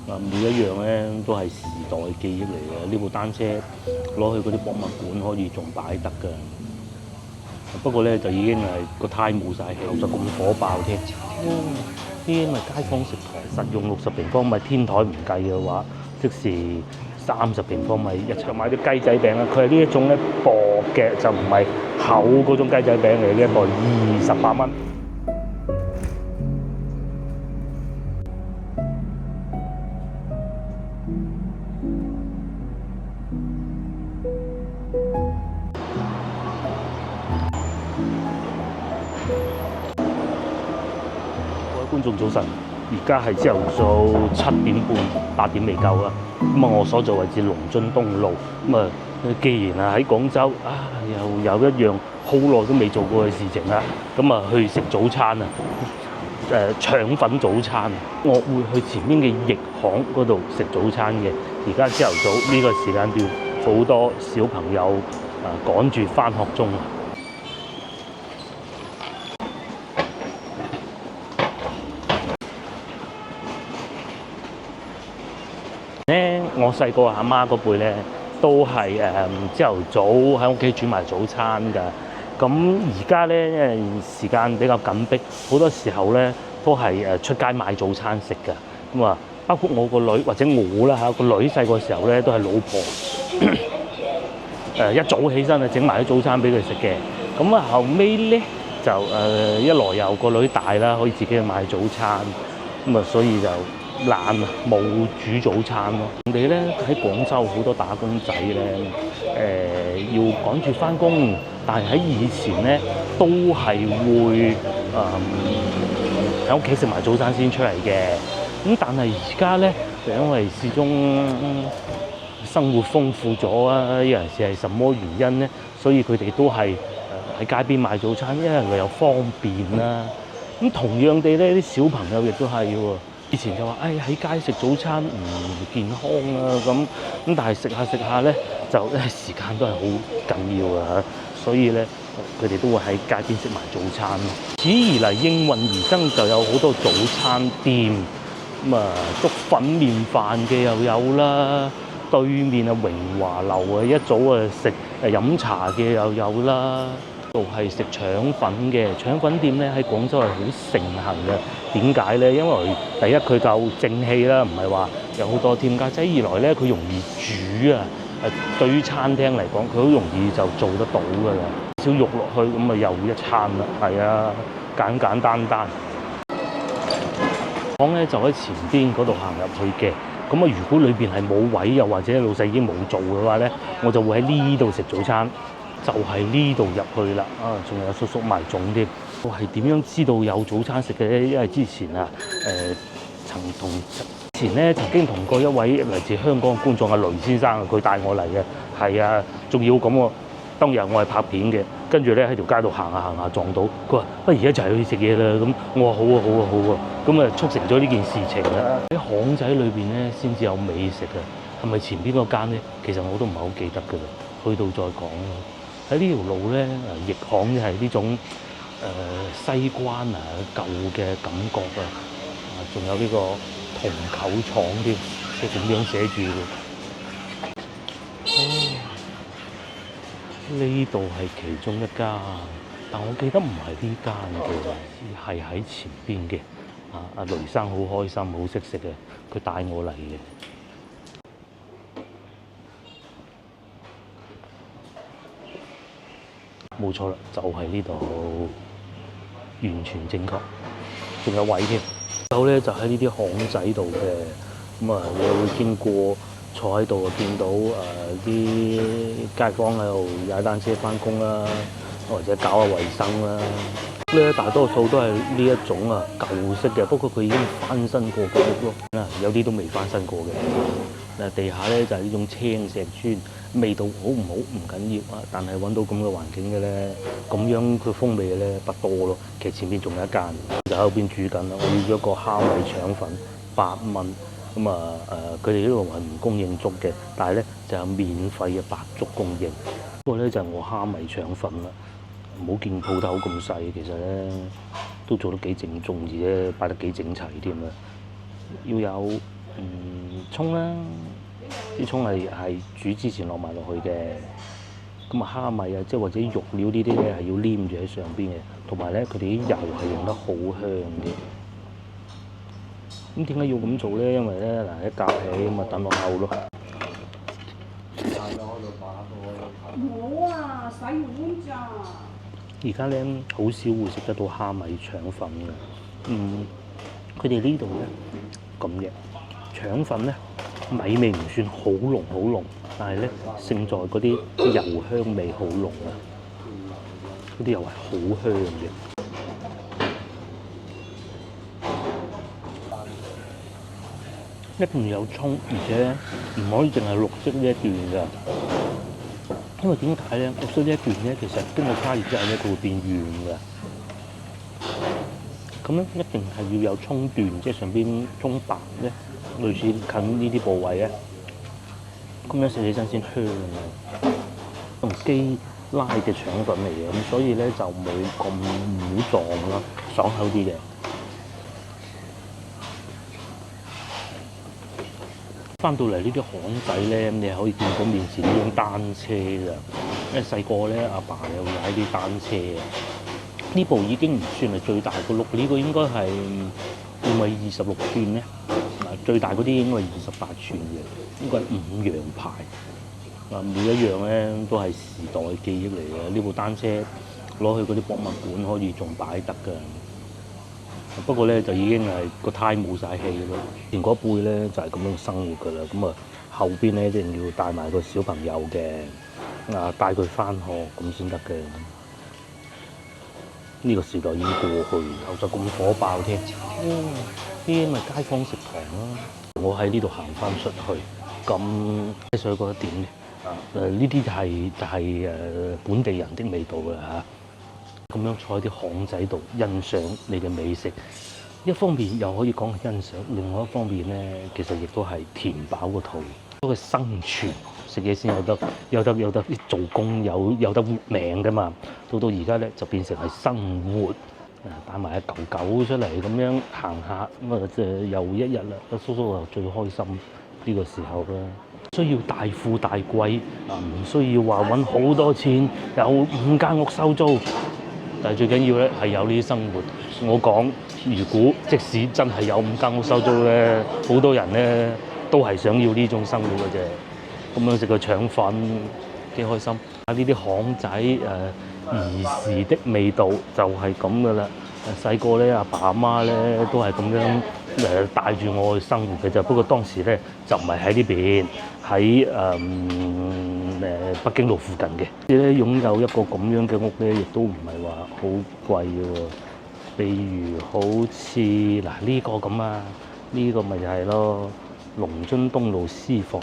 每一樣咧都係時代記憶嚟嘅。呢部單車攞去嗰啲博物館可以仲擺得㗎。不過咧就已經係個胎冇晒氣，就咁火爆添。啲咪街坊食堂，實用60平方米天台唔計嘅話，即是30平方米一場買啲雞仔餅啦。佢係呢一種咧薄嘅，就唔係厚嗰種雞仔餅嚟。呢一個28蚊。觀眾早晨，而家係朝頭早7點半，8點未夠啦。我所在位置龍津東路。既然喺廣州又有一樣好耐都未做過嘅事情啦，去食早餐啊！腸粉早餐，我會去前面嘅翼巷嗰度食早餐嘅。而家朝頭早呢個時間段，好多小朋友趕住返學中啊！我細個阿媽嗰輩咧，都係朝頭早喺屋企煮埋早餐㗎。咁而家咧，因為時間比較緊迫，好多時候咧都係出街買早餐食㗎。包括我個女或者我啦嚇，個女細個時候咧都係老婆一早起身整埋啲早餐俾佢食嘅。後尾咧就一來又個女大啦，可以自己去買早餐，所以就懶啊，冇煮早餐咯。我哋咧喺廣州好多打工仔咧，要趕住返工，但係喺以前咧都係會喺屋企食埋早餐先出嚟嘅。但係而家咧，就因為始終生活豐富咗啊，有陣時係什麼原因咧，所以佢哋都係喺街邊買早餐，因為佢又方便啦。同樣地咧，啲小朋友亦都係喎。以前就話，喺街食早餐唔健康啊咁，但係食下咧，就時間都係好緊要啊，所以咧佢哋都會喺街邊食埋早餐咯。此而嚟應運而生，就有好多早餐店，粥粉麵飯嘅又有啦，對面榮華樓一早食飲茶嘅又有啦。度係食腸粉嘅，腸粉店咧喺廣州係好盛行嘅。點解咧？因為第一佢夠正氣啦，唔係話有好多添加劑；二來咧佢容易煮啊。對於餐廳嚟講，佢好容易就做得到㗎啦。少肉落去咁又一餐啦。係啊，簡簡單單。房咧就喺前邊嗰度行入去嘅。如果裏邊係冇位，又或者老細已經冇做嘅話咧，我就會喺呢度食早餐。就係呢度入去啦，仲有叔叔賣粽添。我係點樣知道有早餐食嘅咧？因為之前曾經同過一位嚟自香港嘅觀眾阿雷先生，佢帶我嚟嘅。係啊，仲要咁喎。當日我係拍片嘅，跟住咧喺條街度行下撞到，佢話：不如一齊去食嘢啦。咁我話好啊。咁促成咗呢件事情啦。喺巷仔裏邊咧先至有美食啊。係咪前邊嗰間咧？其實我都唔係好記得㗎啦，去到再講咯。喺呢條路咧，翼巷就係呢種西關舊嘅感覺啊！仲有呢個銅球廠添，即係咁樣寫住嘅。呢度係其中一間，但我記得唔係呢間嘅，係喺前邊嘅。阿雷生好開心，好識食嘅，佢帶我嚟嘅。冇錯啦，就係呢度，完全正確，仲有位添。有咧就喺呢啲巷仔度嘅，你會經過坐喺度，見到啲街坊喺度踩單車返工啦，或者搞下衞生啦。咧大多數都係呢一種舊式嘅，不過佢已經翻新過嘅屋咯。有啲都未翻新過嘅。地下咧就係呢種青石磚。味道好唔好唔緊要啊，但係揾到咁嘅環境嘅咧，咁樣佢風味咧不多咯。其實前面仲有一間，就喺後邊煮緊啦。我要咗個蝦米腸粉8蚊，佢哋呢度係唔供應粥嘅，但係咧就有免費嘅白粥供應。不過咧就係我蝦米腸粉啦，唔好見鋪頭咁細，其實咧都做得幾正宗，而且擺得幾整齊添啊。要有葱啦，啲葱係煮之前落埋落去嘅。咁啊蝦米啊，即係或者肉料呢啲咧係要黏住喺上邊嘅，同埋咧佢哋啲油係用得好香嘅。咁點解要咁做咧？因為咧嗱一夾起咁啊等落口咯。冇啊，洗完碗咋？而家咧好少會食得到蝦米腸粉嘅。佢哋呢度咧咁嘅腸粉咧，米味唔算好濃好濃，但係咧勝在嗰啲油香味好濃啊！嗰啲油係好香嘅。一定要有葱，而且唔可以淨係綠色呢一段㗎。因為點解咧？綠色呢一段咧，其實經過加熱之後咧，佢會變軟㗎。咁咧一定係要有葱段，即係上邊葱白咧，類似近呢啲部位咧，咁樣食起身先香啊！用機拉嘅腸粉嚟嘅，咁所以咧就冇咁糊狀啦，爽口啲嘅。翻到嚟呢啲巷仔咧，你可以見到面前呢種單車㗎。因為細個咧，阿爸有踩啲單車啊。呢部已經唔算係最大個轆，呢個應該係會唔會26寸咧？最大嗰啲應該係28寸嘅，應該係5羊牌。每一樣咧都係時代記憶嚟嘅。呢部單車攞去嗰啲博物館可以仲擺得㗎。不過咧就已經係個胎冇晒氣咯。前嗰輩咧就係咁樣生活㗎啦。咁啊後邊咧一定要帶埋個小朋友嘅，帶佢返學咁先得嘅。呢個時代已經過去，後就咁火爆添。呢啲咪街坊食堂咯。我喺呢度行翻出去，咁雞水覺得點嘅？呢啲就係本地人的味道啦嚇。咁樣坐喺啲巷仔度欣賞你嘅美食，一方面又可以講係欣賞，另外一方面咧，其實亦都係填飽個肚，都係生存。食嘢先有得做工，有得活命㗎嘛。到而家咧就變成係生活，帶埋一嚿狗出嚟咁樣行下，咁啊即係又一日啦。叔叔就最開心呢個時候啦。需要大富大貴唔需要話揾好多錢，有5間屋收租，但係最緊要咧係有呢啲生活。我講，如果即使真係有5間屋收租咧，好多人咧都係想要呢種生活嘅啫。咁樣食個腸粉幾開心。呢啲巷仔兒時的味道就係咁噶啦。細個咧，阿爸阿媽咧都係咁樣帶住我去生活嘅啫。不過當時咧就唔係喺呢邊，喺北京路附近嘅。咧擁有一個咁樣嘅屋咧，亦都唔係話好貴嘅喎。譬如好似嗱呢個咁啊，呢個咪就係咯，龍津東路私房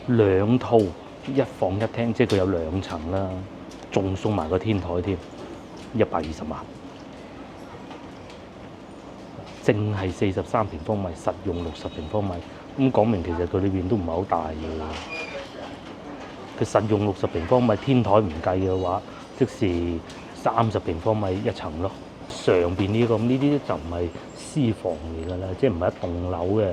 2套1房1廳，即係佢有2層啦，仲送埋個天台添，120萬。淨係43平方米，實用60平方米。咁講明其實佢裏邊都唔係好大嘅。佢實用60平方米，天台唔計嘅話，即是30平方米一層咯。上邊呢個咁呢啲就唔係私房嚟㗎啦，即係唔係一棟樓嘅。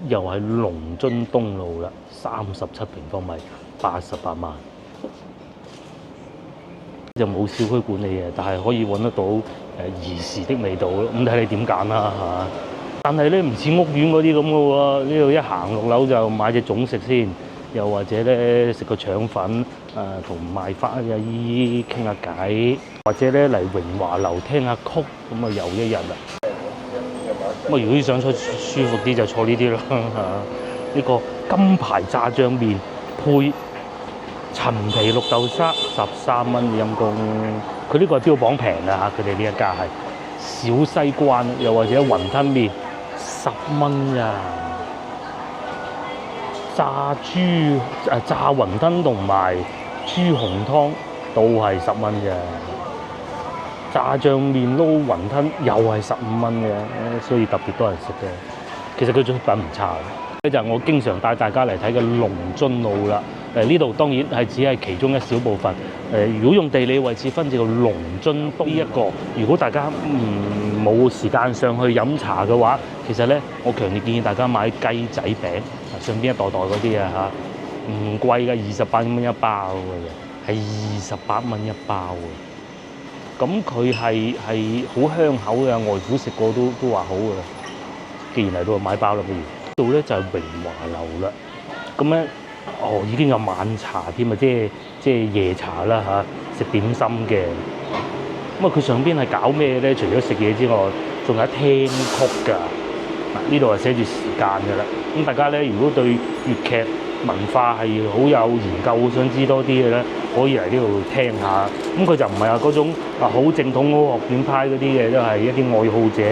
又係龍津東路啦，37平方米，88萬。就冇小區管理嘅，但係可以揾得到兒時的味道咯。咁睇你點揀啦嚇。但係咧唔似屋苑嗰啲咁嘅喎，呢度一行落樓就買隻粽食先，又或者咧食個腸粉，同賣花嘅阿姨傾下偈，或者咧嚟榮華樓聽下曲，咁啊又一日啦。咁啊，如果想坐舒服啲就坐呢啲咯嚇。呢個金牌炸醬麵配陳皮綠豆沙13蚊陰公，佢呢個係標榜平㗎嚇，佢哋呢一家係小西關，又或者雲吞麵10蚊咋。炸雲吞同埋豬紅湯都係10蚊咋。炸醬麵撈雲吞又係15蚊嘅，所以特別多人食嘅。其實佢作品唔差嘅，就係我經常帶大家嚟睇嘅龍津路啦。呢度當然係只係其中一小部分。如果用地理位置分，就龍津東呢一個。如果大家唔冇時間上去飲茶嘅話，其實咧我強烈建議大家買雞仔餅，上邊一袋袋嗰啲啊嚇，唔貴嘅，28蚊一包嘅，係28蚊一包嘅。咁佢係好香口嘅，外父食過都話好嘅。既然嚟到買包啦，不如度咧就係榮華樓啦。咁咧已經有晚茶添啊，即係夜茶啦嚇，食點心嘅。咁佢上邊係搞咩咧？除咗食嘢之外，仲有聽曲㗎。嗱，呢度係寫住時間㗎啦。咁大家咧，如果對粵劇文化係好有研究，好想知多啲嘅咧，可以嚟呢度聽下。咁佢就唔係話嗰種好正統好學院派嗰啲嘅，都係一啲愛好者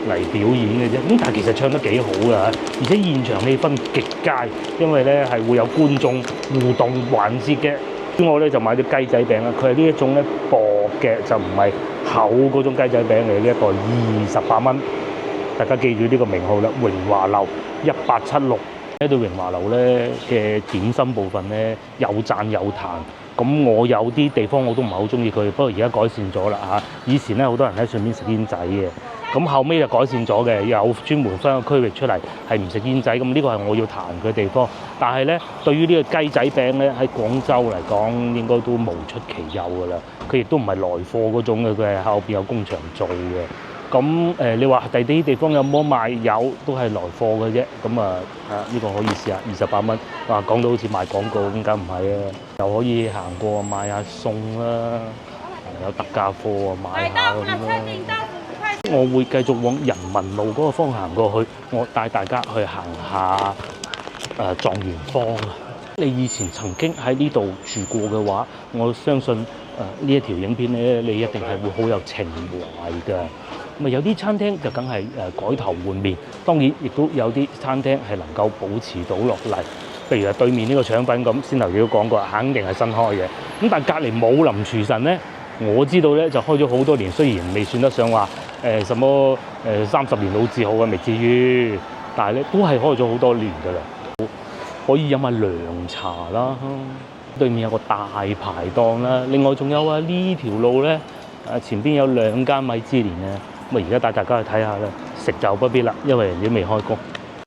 嚟表演嘅啫。咁但係其實唱得幾好㗎，而且現場氣氛極佳，因為咧係會有觀眾互動環節嘅。咁我咧就買咗雞仔餅啦，佢係呢一種咧薄嘅，就唔係厚嗰種雞仔餅嚟。呢一袋28蚊，大家記住呢個名號啦，榮華樓1876。喺度榮華樓咧嘅點心部分咧有讚有彈。咁我有啲地方我都唔係好中意佢，不過而家改善咗啦嚇。以前咧好多人喺上面食煙仔嘅，咁後尾就改善咗嘅，有專門分個區域出嚟係唔食煙仔。咁呢個係我要彈佢嘅地方。但係咧，對於呢個雞仔餅咧喺廣州嚟講應該都無出其右㗎啦。佢亦都唔係來貨嗰種嘅，佢係後邊有工場做嘅。咁你話第啲地方有冇賣？有，都係來貨嘅啫。咁呢個可以試下28蚊。哇，講到好似賣廣告咁，梗唔係啊！又可以行過買下餸啦，有特價貨啊買下咁咯。我會繼續往人民路嗰個方向過去，我帶大家去行下狀元坊啊！你以前曾經喺呢度住過嘅話，我相信呢一條影片咧，你一定係會好有情懷㗎。咁有啲餐廳就梗係改頭換面，當然亦都有啲餐廳係能夠保持到落嚟。譬如對面呢個腸粉咁，先頭亦都講過，肯定係新開嘅。咁但係隔離武林廚神咧，我知道咧就開咗好多年，雖然未算得上話什麼30年老字號嘅，未至於，但係咧都係開咗好多年㗎啦。可以飲下涼茶啦，對面有個大排檔啦。另外仲有呢條路咧，前邊有2間米芝蓮啊。咁而家帶大家去睇下啦，食就不必啦，因為人哋未開工。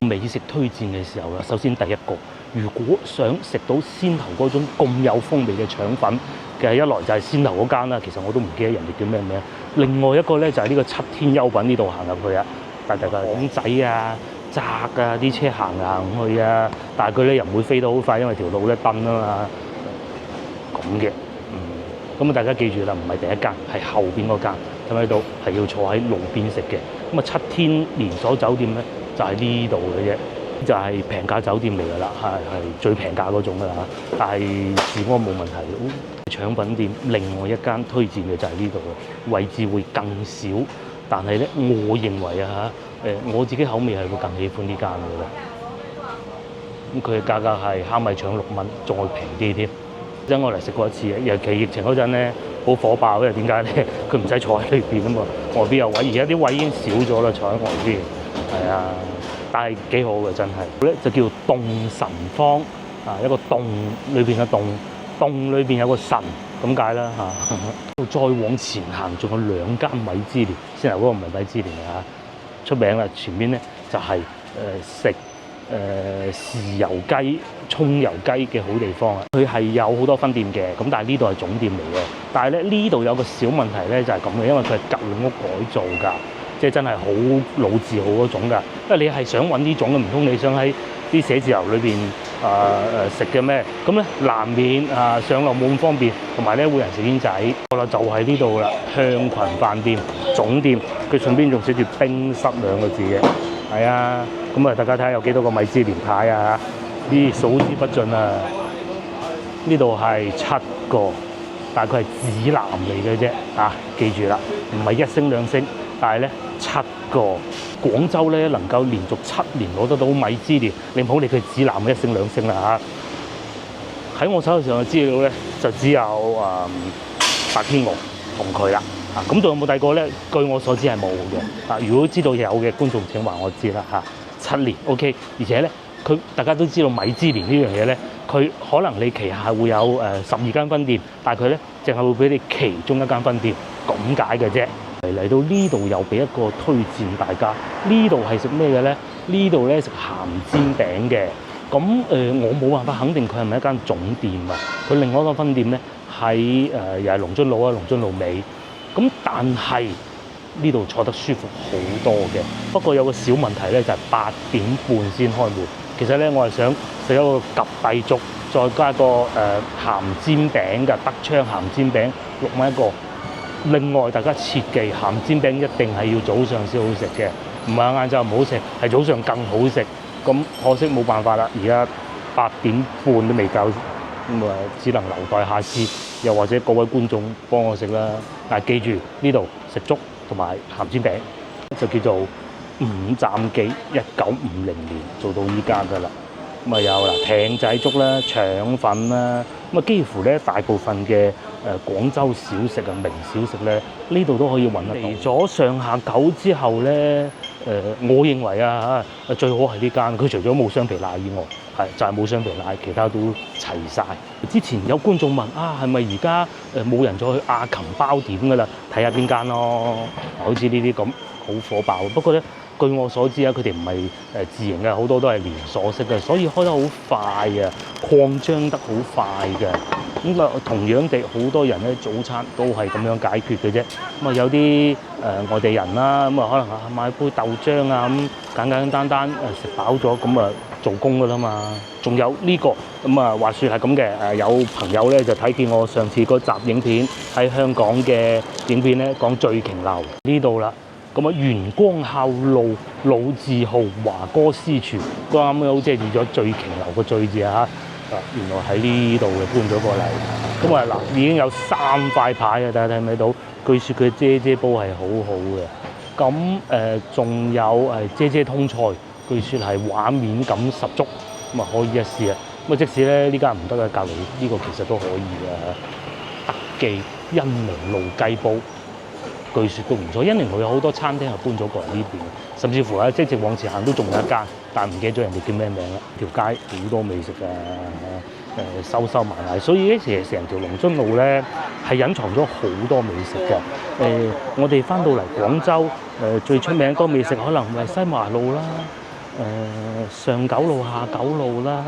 美食推薦嘅時候啦，首先第一個，如果想食到先頭嗰種咁有風味嘅腸粉嘅，一來就係先頭嗰間啦，其實我都唔記得人哋叫咩名。另外一個咧就係呢個七天優品呢度行入去啊，帶大家港仔啊、窄啊啲車行去啊，但係佢咧又唔會飛得好快，因為條路咧燈啊嘛，咁嘅。咁大家記住啦，唔係第一間，係後邊嗰間。睇唔睇到？係要坐喺路邊食嘅。咁七天連鎖酒店咧，就係呢度嘅啫，就係平價酒店嚟㗎啦，係最平價嗰種㗎啦。但係治安冇問題。腸粉店另外一間推薦嘅就係呢度嘅，位置會更少，但係咧，我認為我自己口味係會更喜歡呢間㗎啦。咁佢嘅價格係蝦米腸6蚊，再平啲添。真我嚟食過一次嘅，尤其疫情嗰陣咧，好火爆，因為點解咧？佢唔使坐喺裏邊啊嘛，外邊有位，而家啲位已經少咗啦，坐喺外邊。係啊，但係幾好嘅真係。咧就叫洞神坊啊，一個洞裏邊嘅洞，洞裏邊有個神咁解啦嚇。再往前行，仲有2間米芝蓮，先頭嗰個唔係米芝蓮啊，出名啦。前邊咧就係食豉油雞、葱油雞嘅好地方啊！佢係有好多分店嘅，咁但係呢度係總店嚟嘅。但係咧呢度有個小問題咧，就係咁嘅，因為佢係舊屋改造㗎，即係真係好老字號嗰種㗎。因為你係想揾呢種嘅，唔通你想喺啲寫字樓裏邊食嘅咩？咁咧難免上落冇咁方便，同埋咧會有人食煙仔。好啦，就喺呢度啦，向群飯店總店，佢上邊仲寫住冰室2個字嘅。係啊，咁大家睇下有幾多個米芝蓮牌啊？呢數之不盡啊！呢度係7個，但係佢係指南嚟嘅啫，記住啦，唔係1星2星，但係咧7個。廣州咧能夠連續7年攞得到米芝蓮，你唔好理佢指南1星2星啦嚇。喺我手頭上嘅資料咧，就只有白天鵝同佢啦。咁仲有冇第二個咧？據我所知係冇嘅。如果知道有嘅觀眾請話我知啦嚇。7年 OK， 而且咧大家都知道米芝蓮呢樣嘢咧，佢可能你旗下會有12間分店，但係佢咧淨係會俾你其中1間分店咁解嘅啫。嚟到呢度又俾一個推薦大家，呢度係食咩嘅咧？呢度咧食鹹煎餅嘅。咁我冇辦法肯定佢係咪一間總店啊？佢另外一個分店咧喺又係龍津路啊，龍津路尾。咁但係呢度坐得舒服好多嘅。不過有個小問題咧，就係8點半先開門。其實咧，我係想食一個及第粥，再加個鹹煎餅嘅德昌鹹煎餅，6蚊一個。另外，大家切記鹹煎餅一定係要早上先好食嘅，唔係晏晝唔好食，係早上更好食。咁可惜冇辦法啦，而家8點半都未夠，咁只能留待下次，又或者各位觀眾幫我食啦。但係記住呢度食粥同埋鹹煎餅，就叫做五斬記，1950年做到依家㗎啦。咁啊有嗱艇仔粥啦、腸粉啦，咁啊幾乎咧大部分嘅廣州小食啊、名小食咧，呢度都可以揾得到。嚟咗上下九之後咧，我認為啊最好係呢間，佢除咗冇雙皮奶以外，就係冇雙皮奶，其他都齊晒。之前有觀眾問啊，係咪而家冇人再去阿琴包點㗎啦？睇下邊間咯，好似呢啲咁好火爆。不過咧，據我所知啊，佢哋唔係自營嘅，好多都係連鎖式嘅，所以開得好快啊，擴張得好快嘅。咁啊，同樣地，好多人咧早餐都係咁樣解決嘅啫。咁啊，有啲外地人啦，咁啊可能買杯豆漿啊，咁簡簡單單食飽咗，咁啊做工㗎啦嘛。仲有呢個咁啊，話説係咁嘅，有朋友咧就睇見我上次嗰集影片喺香港嘅影片咧，講醉瓊樓呢度啦。咁啊，元光孝路老字號華哥師廚，啱啱好即係預咗醉瓊樓個醉字啊！原來喺呢度嘅搬咗過嚟。咁啊嗱，已經有3塊牌啊，大家睇唔睇到？據說佢姐姐煲係好好嘅。咁仲有姐姐通菜，據說係畫面感十足，咁啊可以一試啊。咁啊，即使咧呢間唔得嘅，隔離呢個其實都可以嘅。德記恩寧路雞煲。據說都唔錯，恩寧路有好多餐廳係搬咗過嚟呢邊，甚至乎即直往前行都仲有一間，但唔記得咗人哋叫咩名啦。條街好多美食㗎，收埋埋，所以咧其實成條龍津路咧係隱藏咗好多美食嘅。我哋翻到嚟廣州，最出名嗰個美食可能係西華路啦，上九路、下九路啦。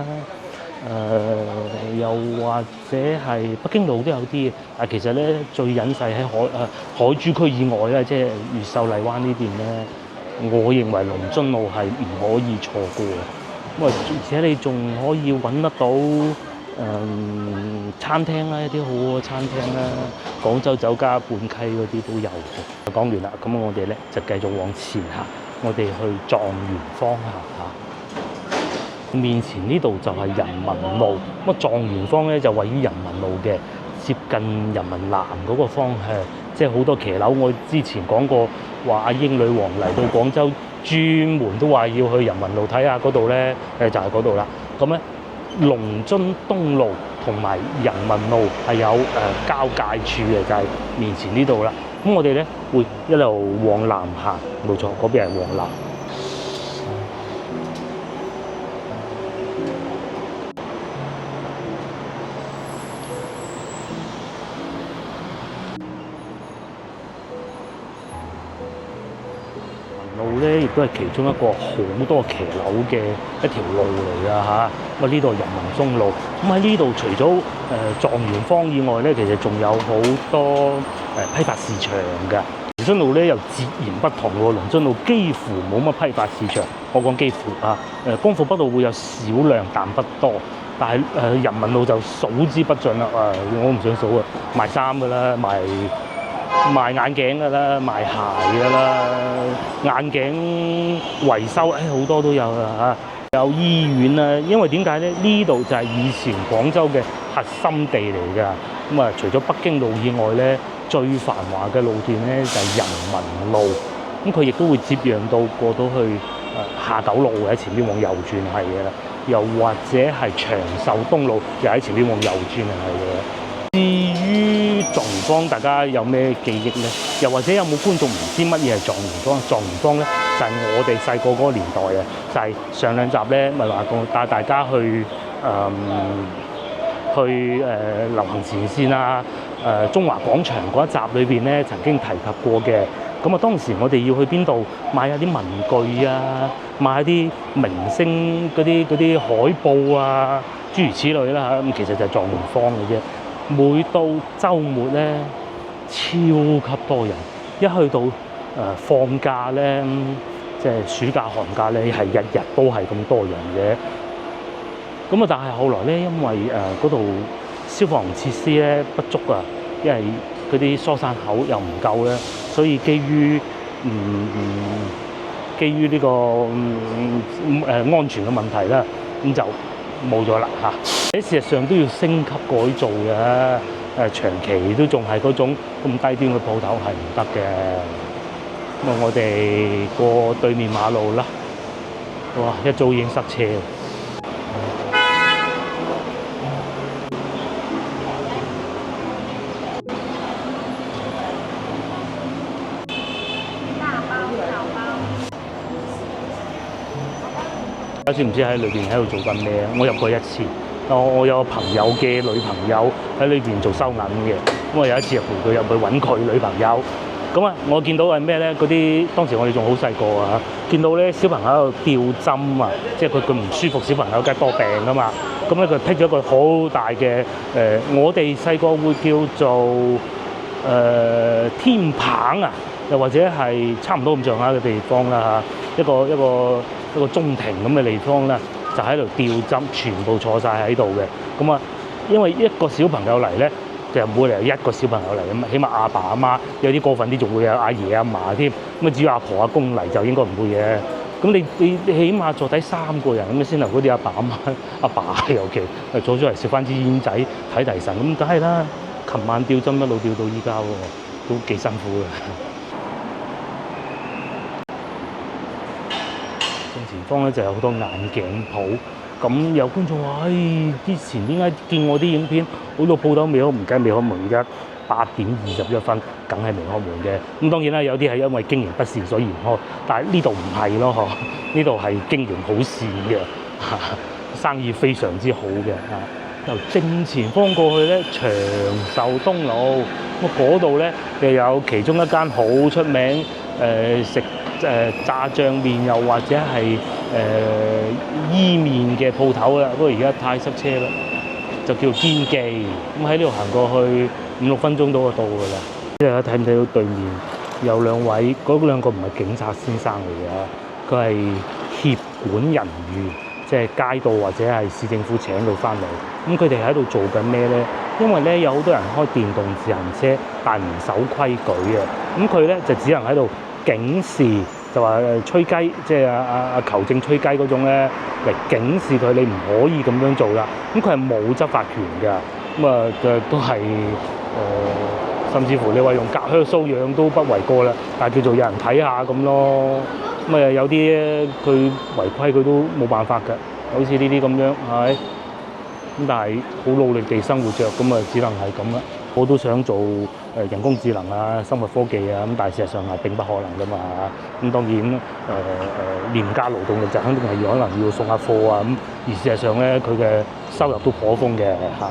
又或者係北京路都有啲嘅，但其實咧最隱世喺海珠區以外咧，即係越秀荔灣呢邊咧，我認為龍津路係唔可以錯過。咁啊，而且你仲可以揾得到餐廳啦，一啲好好嘅餐廳啦，廣州酒家半溪嗰啲都有嘅。講完啦，咁我哋咧就繼續往前行，我哋去狀元坊行下。面前呢度就係人民路，咁啊狀元坊咧就位於人民路嘅接近人民南嗰個方向，即係好多騎樓。我之前講過話，阿英女王嚟到廣州，專門都話要去人民路睇下嗰度咧，就係嗰度啦。咁咧，龍津東路同埋人民路係有交界處嘅，就係面前呢度啦。咁我哋咧會一路往南行，冇錯，嗰邊係往南。路咧亦都係其中一個好多騎樓嘅一條路嚟㗎嚇。咁啊呢度係人民中路。咁喺呢度除咗狀元坊以外咧，其實仲有好多批發市場㗎。龍津路咧又截然不同喎，龍津路幾乎冇乜批發市場。我講幾乎啊，光復北路會有少量但不多，但係人民路就數之不盡啦。我唔想數啊，賣衫㗎啦，賣眼鏡㗎啦，賣鞋㗎啦，眼鏡維修好多都有啦嚇，有醫院啦。因為點解咧？呢度就係以前廣州嘅核心地嚟㗎。咁啊，除咗北京路以外咧，最繁華嘅路段咧就係人民路。咁佢亦都會接壤到過到去下九路，喺前邊往右轉係嘅啦。又或者係長壽東路，又喺前邊往右轉係嘅。至於狀元坊，大家有咩記憶咧？又或者有冇觀眾唔知乜嘢係狀元坊？狀元坊咧就係我哋細個嗰個年代啊，就係上兩集咧咪話過帶大家去流行前線啊，中華廣場嗰一集裏邊咧曾經提及過嘅。咁啊，當時我哋要去邊度買下啲文具啊，買下啲明星嗰啲海報啊，諸如此類啦嚇。咁其實就係狀元坊嘅啫。每到週末咧，超級多人。一去到放假咧，即係暑假寒假咧，係日日都係咁多人嘅。咁啊，但係後來咧，因為嗰度消防設施咧不足啊，因為嗰啲疏散口又唔夠咧，所以基於呢個安全嘅問題啦，咁就冇咗啦嚇。喺事實上都要升級改造嘅，長期都仲係嗰種咁低端嘅鋪頭係唔得嘅。咁啊，我哋過對面馬路啦，哇！一早已經塞車。有次唔知喺裏邊喺度做緊咩，我入過一次。我有個朋友嘅女朋友喺裏邊做收銀嘅，咁我有一次就陪佢入去揾佢女朋友。咁啊，我見到係咩咧？嗰啲當時我哋仲好細個啊，見到咧小朋友喺度吊針啊，即係佢唔舒服，小朋友梗係多病噶嘛。咁咧佢剔咗一個好大嘅我哋細個會叫做天棚啊，又或者係差唔多咁上下嘅地方啦嚇，一個中庭咁嘅地方啦，就喺度吊針，全部坐晒喺度嘅。咁啊，因為一個小朋友嚟咧，就唔會嚟一個小朋友嚟咁，起碼阿爸阿媽有啲過分啲，仲會有阿爺阿嫲添。咁啊，至於阿婆阿公嚟就應該唔會嘅。咁你起碼坐低3個人咁先留嗰啲阿爸阿媽，阿爸尤其坐咗嚟食翻支煙仔睇提神，咁梗係啦。琴晚吊針一路吊到依家喎，都幾辛苦嘅。正前方咧就有好多眼鏡鋪，咁有觀眾話：之前點解見我啲影片好多鋪頭未開門？梗係未開門，而家8:21，梗係未開門嘅。咁當然啦，有啲係因為經營不善所以唔開，但係呢度唔係咯，嗬，呢度係經營好善嘅，生意非常之好嘅嚇。由正前方過去咧，長壽東路，咁嗰度咧又有其中一間好出名食炸醬麵又或者係伊麵嘅鋪頭啦。不過而家太塞車啦，就叫堅記。咁喺呢度行過去5-6分鐘都就到㗎啦。大家睇唔睇到對面有兩位？嗰兩個唔係警察先生嚟嘅，佢係協管人員。即係街道或者係市政府請到翻嚟，咁佢哋喺度做緊咩咧？因為咧有好多人開電動自行車，但唔守規矩啊！咁佢咧就只能喺度警示，就話吹雞，即係阿球證吹雞嗰種咧，嚟警示佢你唔可以咁樣做啦。咁佢係冇執法權㗎，咁啊都係甚至乎你話用隔靴搔癢都不為過啦，但係叫做有人睇下咁咯。咁啊有啲佢違規佢都冇辦法㗎，好似呢啲咁樣係，咁但係好努力地生活着，咁啊只能係咁啦。我都想做人工智能啊、生物科技啊，咁但係事實上係並不可能㗎嘛。咁當然廉價勞動力就肯定係可能要送下貨啊，咁而事實上咧佢嘅收入都頗豐嘅嚇。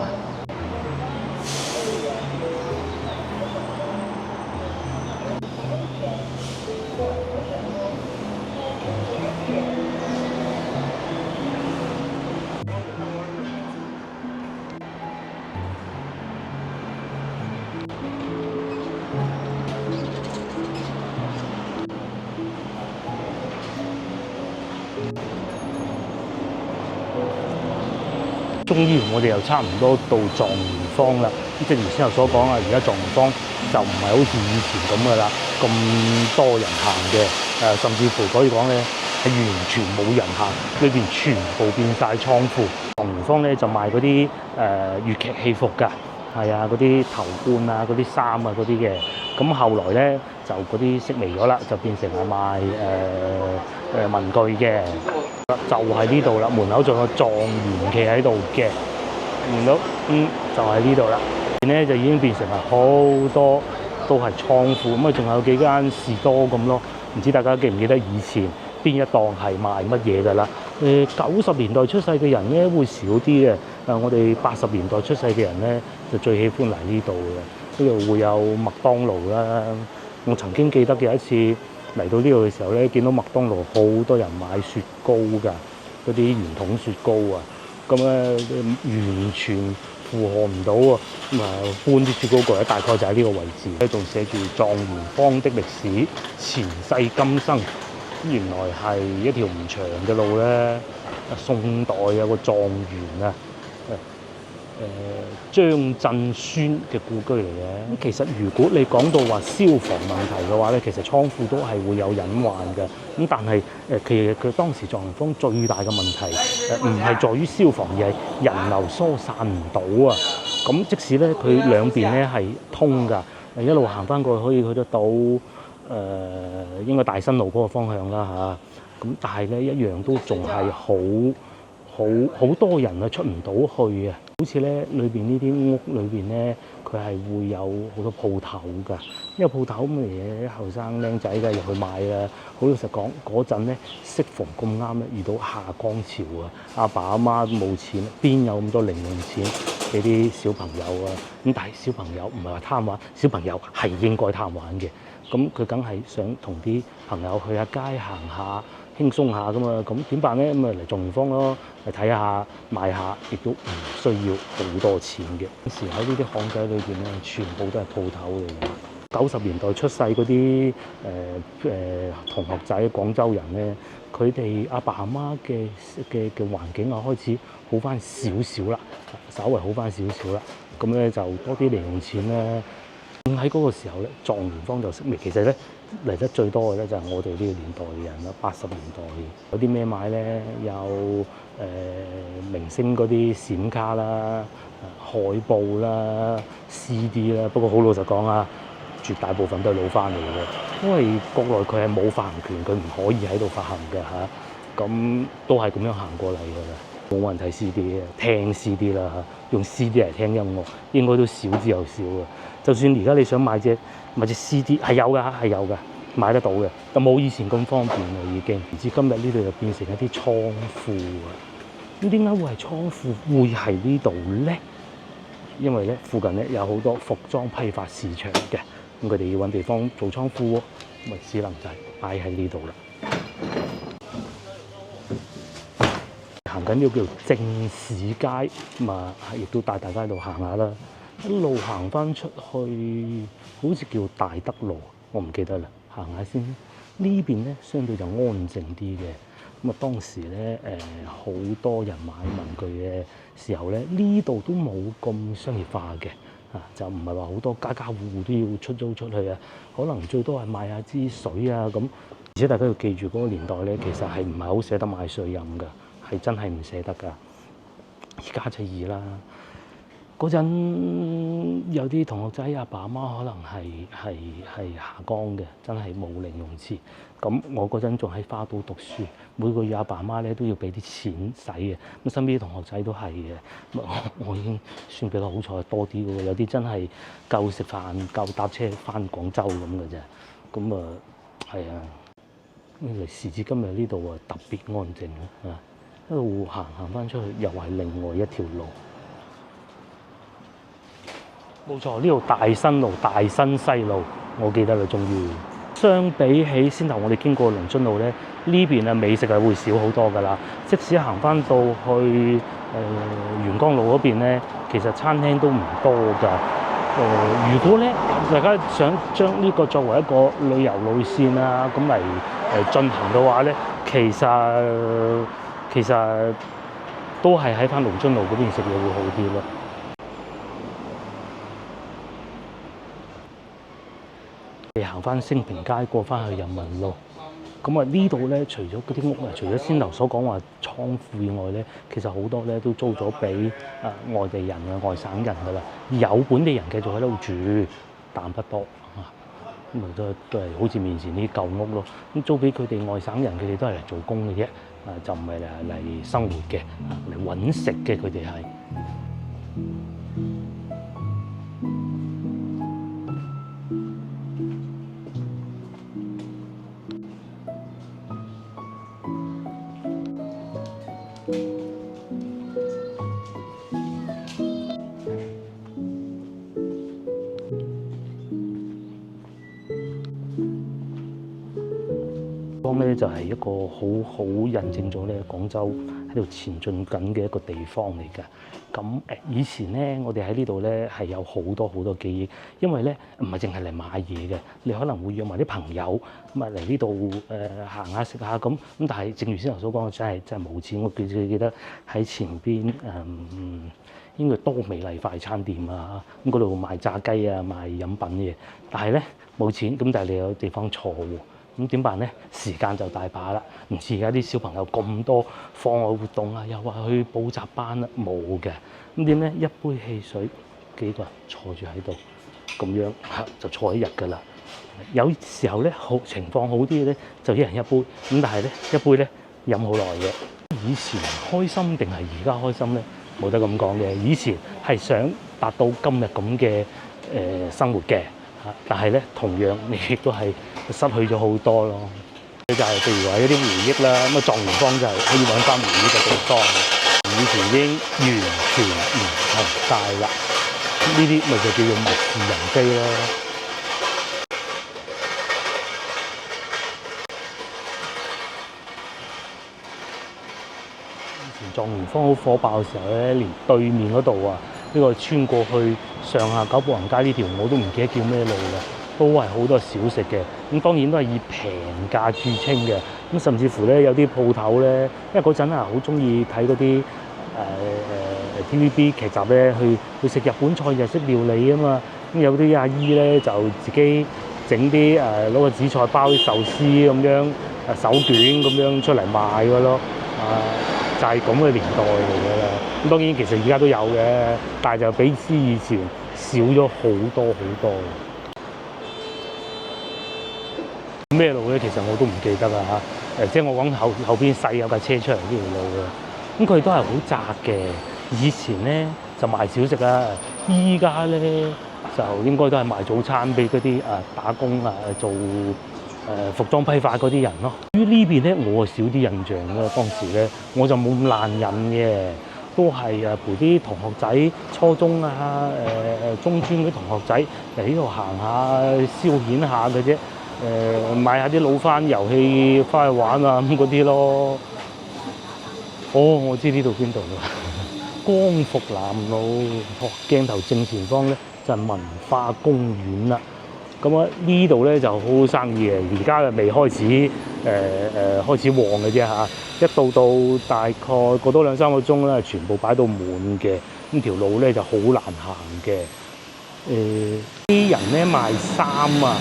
中醫院我哋又差唔多到狀元坊啦。咁正如先頭所講啊，而家狀元坊就唔係好似以前咁噶啦，咁多人行嘅。甚至乎可以講咧係完全冇人行，裏邊全部變晒倉庫。狀元坊咧就賣嗰啲粵劇戲服㗎，係啊，嗰啲頭冠啊、嗰啲衫啊嗰啲嘅。咁後來咧就嗰啲式微咗啦，就變成係賣文具嘅。就係呢度啦，門口仲有狀元企喺度嘅，見到就係呢度啦。咧就已經變成係好多都係倉庫，咁啊仲有幾間士多咁咯。唔知大家記唔記得以前邊一檔係賣乜嘢㗎啦？90年代出世嘅人咧會少啲嘅，我哋80年代出世嘅人咧就最喜歡嚟呢度嘅。度會有麥當勞啦。我曾經記得有一次嚟到呢度嘅時候咧，見到麥當勞好多人買雪糕㗎，嗰啲圓筒雪糕啊，咁咧完全負荷唔到啊！咁啊，搬啲雪糕過嚟，大概就喺呢個位置，咧仲寫住狀元坊的歷史，前世今生。原來係一條唔長嘅路咧，宋代有個狀元啊，張振孫嘅故居嚟嘅。咁其實如果你講到話消防問題嘅話咧，其實倉庫都係會有隱患嘅。咁但係其實佢當時狀元坊最大嘅問題唔係在於消防，而係人流疏散唔到啊。咁即使咧佢兩邊咧係通㗎，一路行翻過去可以去得到應該大新路嗰個方向啦嚇。咁但係咧一樣都仲係好多人啊出唔到去啊。好似咧裏邊呢啲屋裏邊咧，佢係會有好多鋪頭㗎。因為鋪頭咁嘅嘢，後生僆仔嘅入去買啦。好老實講，嗰陣咧適逢咁啱咧遇到夏江潮啊，阿爸阿媽冇錢，邊有咁多零用錢俾啲小朋友啊？咁但係小朋友唔係話貪玩，小朋友係應該貪玩嘅。咁佢梗係想同啲朋友去下街行下，輕鬆下㗎嘛。咁點辦咧？咁啊嚟狀元坊咯，嚟睇下買下，亦都唔需要好多錢嘅。有時喺呢啲巷仔裏邊咧，全部都係鋪頭嚟嘅。90年代出世嗰啲同學仔，廣州人咧，佢哋阿爸阿媽嘅環境啊，開始好翻少少啦，稍為好翻少少啦。咁咧就多啲零用錢啦。喺嗰個時候咧，狀元坊就式微。其實咧嚟得最多嘅咧就係我哋呢個年代嘅人啦。80年代有啲咩買咧？有明星嗰啲閃卡啦、海報啦、CD 啦。不過好老實講啊，絕大部分都係老翻嚟嘅，因為國內佢係冇發行權，佢唔可以喺度發行嘅嚇。咁都係咁樣行過嚟㗎啦。冇人睇 CD 嘅，聽 CD 啦嚇，用 CD 嚟聽音樂應該都少之又少嘅。就算而家你想買隻 CD 係有㗎，係有㗎，買得到嘅，但冇以前咁方便啦已經。唔知今日呢度就變成一啲倉庫啊！咁點解會係倉庫？會係呢度咧？因為咧附近咧有好多服裝批發市場嘅，咁佢哋要揾地方做倉庫喎，咪只能就係擺喺呢度啦。行緊呢個叫正市街，咁啊亦都帶大家喺度行下啦。一路行翻出去，好似叫大德路，我唔記得啦。行下先。呢邊咧相對就安靜啲嘅。咁啊當時咧好多人買文具嘅時候咧，呢度都冇咁商業化嘅。就唔係話好多家家戶戶都要出租出去啊。可能最多係賣下支水啊咁。而且大家要記住嗰個年代咧，其實係唔係好捨得買水飲㗎，係真係唔捨得㗎。而家就易啦。嗰陣有啲同學仔阿爸阿媽可能係下崗嘅，真係冇零用錢。咁我嗰陣仲喺花都讀書，每個月阿爸阿媽咧都要俾啲錢使嘅。咁身邊啲同學仔都係嘅。我已經算比較好彩，多啲嘅喎。有啲真係夠食飯、夠搭車翻廣州咁嘅啫。咁啊係啊，嚟時至今日呢度啊特別安靜啊！一路行翻出去，又係另外一條路。冇錯，呢度大新路、大新西路，我記得啦，終於。相比起先頭我哋經過倫敦路咧，呢邊啊美食係會少好多㗎啦。即使行翻到去元江路嗰邊咧，其實餐廳都唔多㗎。如果咧大家想將呢個作為一個旅遊路線啊，咁嚟進行嘅話咧，其實都係喺翻倫敦路嗰邊食嘢會好啲咯。你行翻升平街過翻去人民路，咁啊呢度咧，除咗嗰啲屋啊，除咗先頭所講話倉庫以外咧，其實好多咧都租咗俾外地人啊、外省人噶啦，有本地人繼續喺度住，但不多啊。咁啊都係好似面前啲舊屋咯。咁租俾佢哋外省人，佢哋都係嚟做工嘅啫，就唔係嚟生活嘅，嚟揾食嘅佢哋係。就係一個好印證咗咧廣州喺度前進緊嘅一個地方嚟㗎。咁以前咧，我哋喺呢度咧係有好多記憶，因為咧唔係淨係嚟買嘢嘅，你可能會約埋啲朋友咁啊嚟呢度行下食下咁。但係正如先頭所講，真係冇錢。我記得喺前邊應該多美麗快餐店啊，咁嗰度賣炸雞啊，賣飲品嘅。但係咧冇錢，咁但係你有地方坐喎。咁點辦咧？時間就大把啦，唔似而家啲小朋友咁多課外活動啊，又話去補習班啊，冇嘅。咁點咧？一杯汽水，幾個人坐住喺度，咁樣就坐一日㗎啦。有時候咧情況好啲咧，就一人一杯。咁但係咧一杯咧飲好耐嘅。以前開心定係而家開心咧？冇得咁講嘅。以前係想達到今日咁嘅生活嘅。但係咧，同樣你亦都係失去咗好多咯。就係譬如話一啲回憶啦，咁啊狀元坊就係可以揾翻回憶嘅地方。以前已經完全唔同晒啦，呢啲咪就叫做物是人非咯。以前狀元坊好火爆嘅時候咧，連對面嗰度啊，呢個穿過去上下九步行街呢條我都唔記得叫咩路啦，都係好多小食嘅。咁當然都係以平價著稱嘅。咁甚至乎咧有啲鋪頭咧，因為嗰陣啊好中意睇嗰啲TVB 劇集咧，去食日本菜、日式料理啊嘛。咁有啲阿姨咧就自己整啲攞個紫菜包啲壽司咁樣手卷咁樣出嚟賣嘅咯。就係咁嘅年代嚟㗎啦。咁當然其實而家都有嘅，但係就比之以前少咗好多。咩路咧？其實我都唔記得啦嚇。即係我講後邊細有架車出嚟呢條路嘅。咁佢都係好窄嘅。以前咧就賣小食啦，依家咧就應該都係賣早餐俾嗰啲打工做服裝批發嗰啲人咯。於呢邊咧，我少啲印象啦。當時咧，我就冇咁爛癮嘅，都係陪啲同學仔，初中中專嗰啲同學仔嚟呢度行下消遣下嘅啫。買下啲老番遊戲翻去玩啊咁嗰啲咯。哦，我知呢度邊度啦，光復南路。鏡頭正前方咧就係文化公園啦。咁呢度咧就好好生意嘅，而家未開始開始旺嘅啫嚇。一到大概過多2-3個鐘咧，全部擺到滿嘅。咁條路咧就好難行嘅。啲人咧賣衫啊，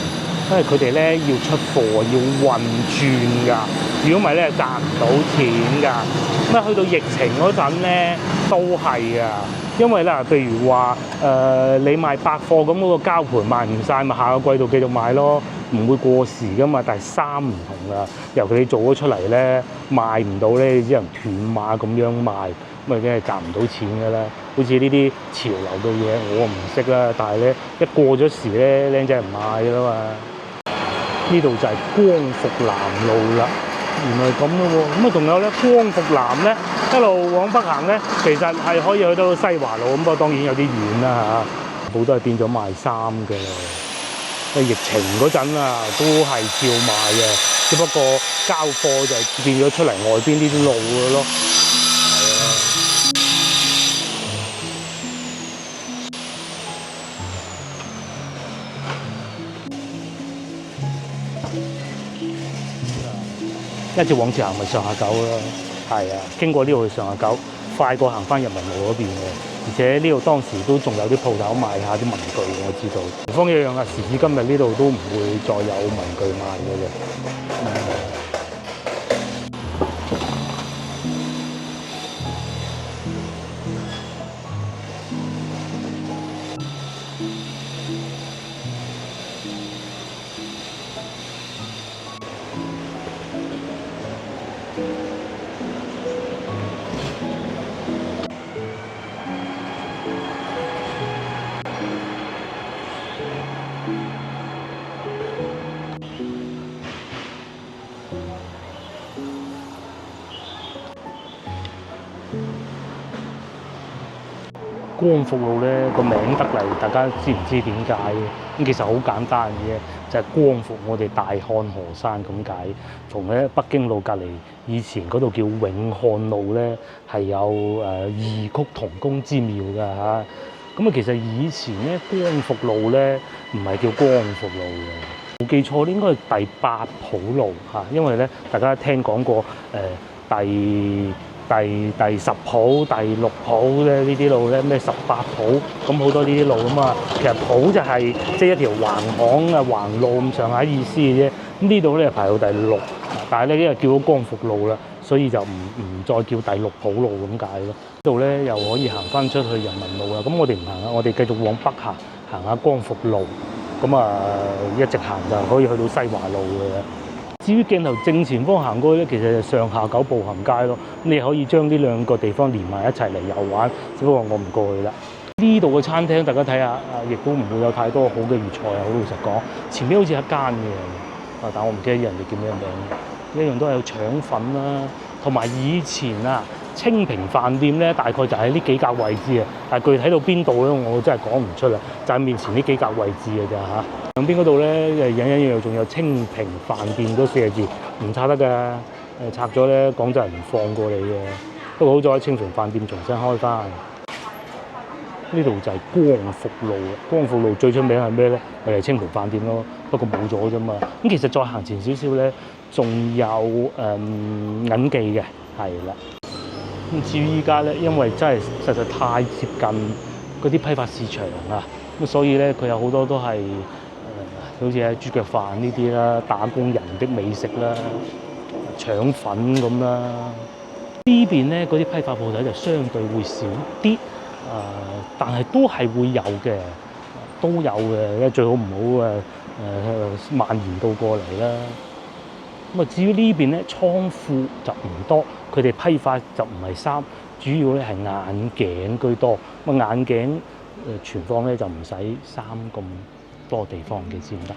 因為佢哋咧要出貨要運轉㗎，如果唔係咧賺唔到錢㗎。咁去到疫情嗰陣咧都係啊。因為啦，譬如話你賣百貨咁嗰個膠盤賣唔晒，咪下個季度繼續賣咯，唔會過時噶嘛。但係衫唔同啦，尤其你做咗出嚟咧賣唔到咧，只能斷碼咁樣賣，咁啊真係賺唔到錢㗎啦。好似呢啲潮流嘅嘢，我唔識啦，但係咧一過咗時咧，靚仔唔買㗎啦嘛。呢度就係光復南路啦。原來咁咯喎，咁啊仲有咧光復南咧，一路往北行咧，其實係可以去到西華路，咁不過當然有啲遠啦嚇，好多係變咗賣衫嘅。疫情嗰陣都係照賣嘅，只不過交貨就變咗出嚟外邊呢啲路嘅咯。一直往前行咪上下九咯，係啊，經過呢度去上下九，快過行翻人民路嗰邊嘅，而且呢度當時都仲有啲鋪頭賣下啲文具，我知道。元芳一樣啊，時至今日呢度都唔會再有文具賣嘅啫。光復路咧個名得嚟，大家知唔知點解嘅？咁其實好簡單嘅啫。就係光復我哋大漢河山咁解。同咧北京路隔離以前嗰度叫永漢路咧，係有異曲同工之妙㗎嚇。咁啊，其實以前咧光復路咧唔係叫光復路嘅，冇記錯應該係第八浦路嚇，因為咧大家聽講過第十浦、第六浦咧呢啲路咧咩18浦，咁好多呢啲路咁啊。其實浦就係即係一條橫巷啊橫路咁上下意思嘅啫。咁呢度咧排到第6，但係咧因為叫咗光復路啦，所以就唔再叫第6浦路咁解咯。呢度咧又可以行翻出去人民路啦。咁我哋唔行啦，我哋繼續往北行下光復路。咁啊一直行就可以去到西華路嘅。至於鏡頭正前方行過去咧，其實就上下九步行街咯。你可以將呢兩個地方連埋一齊嚟遊玩，只不過我唔過去啦。呢度嘅餐廳大家睇下，亦都唔會有太多好嘅粵菜啊。好老實講，前面好似一間嘅，但我唔記得人哋叫咩名。一樣都係有腸粉啦，同埋以前清平飯店咧，大概就喺呢幾格位置啊。但係具體到邊度咧，我真係講唔出啦。就係面前呢幾格位置嘅咋嚇。兩邊嗰度咧，隱隱約約仲有清平飯店嗰4個字，唔拆得㗎。拆咗咧，廣州人唔放過你嘅。不過好在清平飯店重新開翻。呢度就係光復路啊！光復路最出名係咩咧？咪係清平飯店咯。不過冇咗啫嘛。咁其實再行前少少咧，仲有銀記嘅，係啦。咁至於依家咧，因為真係實在太接近嗰啲批發市場啊，咁所以咧佢有好多都係好似係豬腳飯呢啲啦，打工人的美食啦，腸粉咁啦。呢邊咧嗰啲批發鋪頭就相對會少啲，但係都係會有嘅，都有嘅。最好唔好蔓延到過嚟啦。咁啊，至於呢邊咧倉庫就唔多，佢哋批發就唔係衫，主要咧係眼鏡居多。咁眼鏡存放咧就唔使衫咁多地方嘅先得。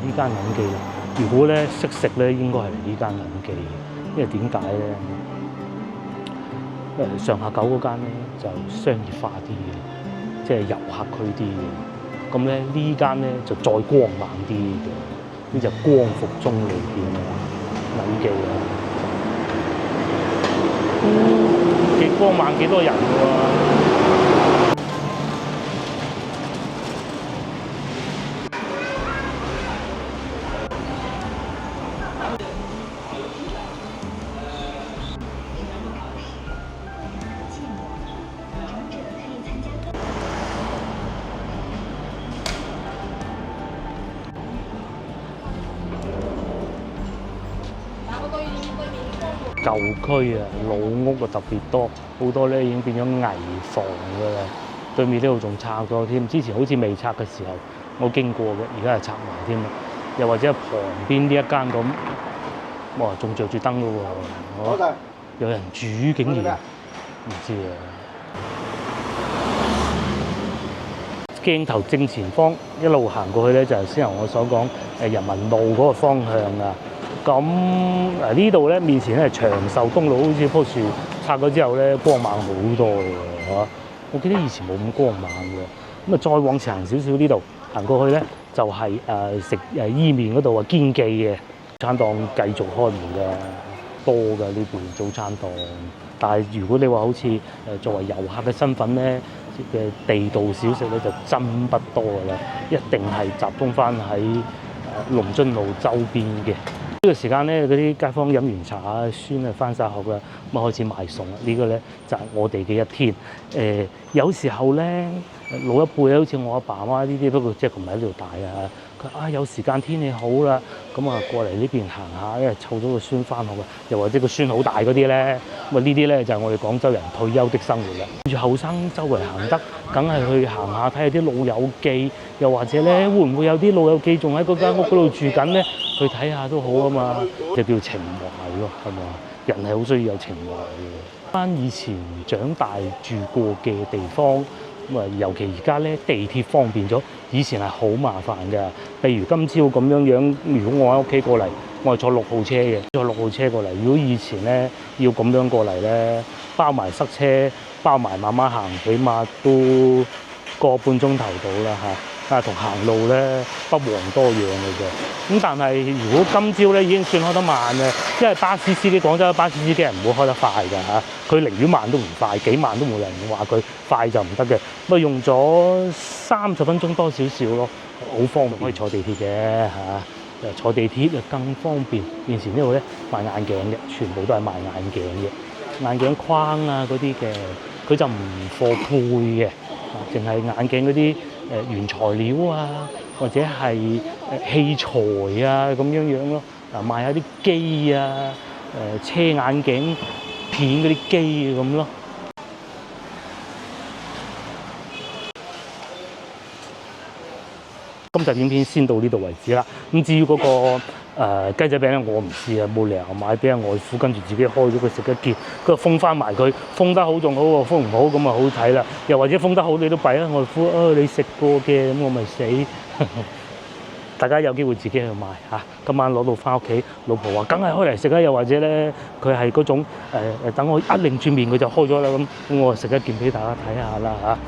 呢間銀記，如果咧識食咧，應該係呢間銀記，因為點解咧？上下九嗰間咧就商業化啲嘅，即係遊客區啲嘅。咁咧呢間咧就再光猛啲嘅，呢就光復中裏邊嘅銀記啊，幾光猛幾多人喎！舊區啊，老屋啊特別多，好多咧已經變咗危房㗎啦。對面呢度仲拆咗添，之前好似未拆嘅時候，我經過嘅，而家係拆埋添啦。又或者係旁邊呢一間咁，哇，仲着住燈㗎喎，有人住竟然唔知啊！鏡頭正前方一路行過去咧，就係先由我所講人民路嗰個方向啊。咁呢度咧面前咧係長壽東路，好似棵樹拆咗之後咧光猛好多嘅喎，我記得以前冇咁光猛嘅。咁啊再往前行少少呢度行過去咧，就係食伊麵嗰度啊，堅記嘅餐檔繼續開門嘅，多嘅呢邊早餐檔。但係如果你話好似作為遊客嘅身份咧嘅地道小食咧，就真不多㗎啦，一定係集中翻喺龍津路周邊嘅。呢個時間咧，嗰啲街坊飲完茶啊，孫啊翻晒學啦，咁啊開始賣餸啦。呢個咧就係我哋嘅一天。有時候咧，老一輩好似我阿爸媽呢啲，不過即係唔係喺呢度大啊。佢有時間天氣好啦，咁啊過嚟呢邊行下，因為湊咗個孫翻學啊，又或者個孫好大嗰啲咧，咁啊呢啲咧就係我哋廣州人退休的生活啦。跟住後生周圍行得，梗係去行下睇下啲老友記，又或者咧會唔會有啲老友記仲喺嗰間屋嗰度住緊咧？去睇下都好啊嘛，就叫情懷咯，係咪啊？人係好需要有情懷嘅。翻以前長大住過嘅地方，咁啊，尤其而家咧地鐵方便咗，以前係好麻煩㗎。譬如今朝咁樣，如果我喺屋企過嚟，我係坐6號車嘅，坐6號車過嚟。如果以前咧要咁樣過嚟咧，包埋塞車，包埋慢慢行，起碼都個半鐘頭到啦嚇。啊，同行路咧不遑多讓嘅啫。咁但係如果今朝咧已經算開得慢嘅，因為巴士司機廣州嘅巴士司機係唔會開得快㗎嚇，佢寧願慢都唔快，幾慢都冇人話佢快就唔得嘅。咁啊用咗30分鐘多少少咯，好方便可以坐地鐵嘅嚇。坐地鐵就更方便。現時呢度咧賣眼鏡嘅，全部都係賣眼鏡嘅，眼鏡框啊嗰啲嘅，佢就唔貨配嘅，淨係眼鏡嗰啲原材料啊，或者係器材啊咁樣咯。賣下啲機啊，車眼鏡片嗰啲機咁咯。今集影片先到呢度為止啦。咁至於嗰個雞仔餅咧，我唔試啊，冇理由買俾阿外父，跟住自己開咗佢食一件，跟住封翻埋佢，封得好仲好喎，封唔好咁啊好睇啦。又或者封得好你都弊啦，外父你食過嘅，咁我咪死。大家有機會自己去買嚇。今晚攞到翻屋企，老婆話梗係開嚟食啦。又或者咧，佢係嗰種等我一擰轉面佢就開咗啦咁，我食一件俾大家睇下啦嚇。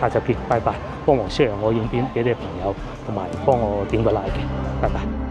下集見，拜拜！幫我 share 我影片俾你朋友，同埋幫我點個 like 嘅，拜拜。